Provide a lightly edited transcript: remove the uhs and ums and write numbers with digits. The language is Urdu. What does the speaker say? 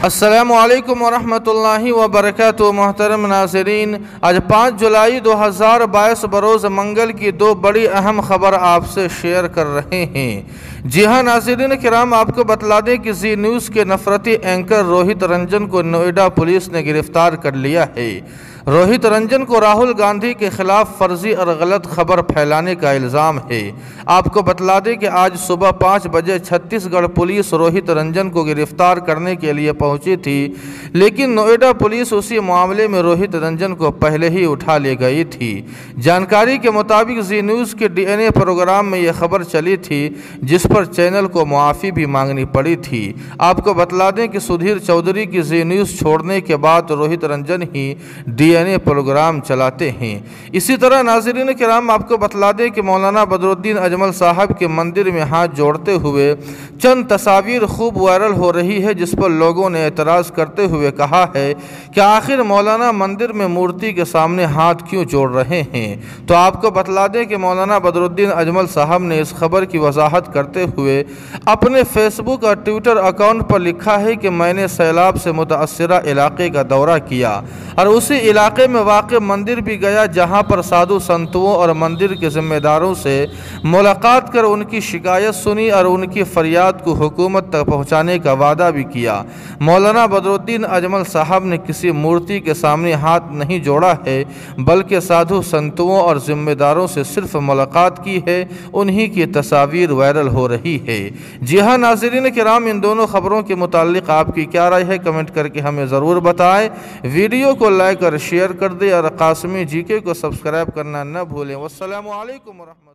السلام علیکم ورحمۃ اللہ وبرکاتہ۔ محترم ناظرین، آج 5 جولائی 2022 بروز منگل کی 2 بڑی اہم خبر آپ سے شیئر کر رہے ہیں۔ جی ہاں ناظرین کرام، آپ کو بتلا دیں کہ زی نیوز کے نفرتی اینکر روہت رنجن کو نوئیڈا پولیس نے گرفتار کر لیا ہے۔ روہت رنجن کو راہل گاندھی کے خلاف فرضی اور غلط خبر پھیلانے کا الزام ہے۔ آپ کو بتلا دیں کہ آج صبح 5 بجے چھتیس گڑھ پولیس روہت رنجن کو گرفتار کرنے کے لیے پہنچی تھی، لیکن نوئیڈا پولیس اسی معاملے میں روہت رنجن کو پہلے ہی اٹھا لے گئی تھی۔ جانکاری کے مطابق زی نیوز کے ڈی این اے پروگرام میں یہ خبر چلی تھی، جس پر چینل کو معافی بھی مانگنی پڑی تھی۔ آپ کو بتلا دیں کہ سدھیر چودھری کی زی نیوز چھوڑنے کے بعد روہت رنجن ہی ڈی این اے پروگرام چلاتے ہیں۔ اسی طرح ناظرین کرام، آپ کو بتلا دیں کہ مولانا بدرالدین اجمل صاحب کے مندر میں ہاتھ جوڑتے ہوئے چند تصاویر خوب وائرل ہو رہی ہے، جس پر لوگوں نے اعتراض کرتے ہوئے کہا ہے کہ آخر مولانا مندر میں مورتی کے سامنے ہاتھ کیوں جوڑ رہے ہیں۔ تو آپ کو بتلا دیں کہ مولانا بدرالدین اجمل صاحب نے اس خبر کی وضاحت کرتے ہوئے اپنے فیس بک اور ٹویٹر اکاؤنٹ پر لکھا ہے کہ میں نے سیلاب سے متاثرہ علاقے کا دورہ کیا اور اسی علاقے میں واقع مندر بھی گیا، جہاں پر سادھو سنتوں اور مندر کے ذمہ داروں سے ملاقات کر ان کی شکایت سنی اور ان کی فریاد کو حکومت تک پہنچانے کا وعدہ بھی کیا۔ مولانا بدرالدین اجمل صاحب نے کسی مورتی کے سامنے ہاتھ نہیں جوڑا ہے، بلکہ سادھو سنتوں اور ذمہ داروں سے صرف ملاقات کی ہے، انہی کی تصاویر وائرل ہو رہی ہے۔ جی ہاں ناظرین کرام، ان دونوں خبروں کے متعلق آپ کی کیا رائے ہے؟ کمنٹ کر کے ہمیں ضرور بتائیں۔ ویڈیو کو لائک اور شیئر کر دیں اور قاسمی جی کے کو سبسکرائب کرنا نہ بھولیں۔ والسلام علیکم ورحمۃ اللہ۔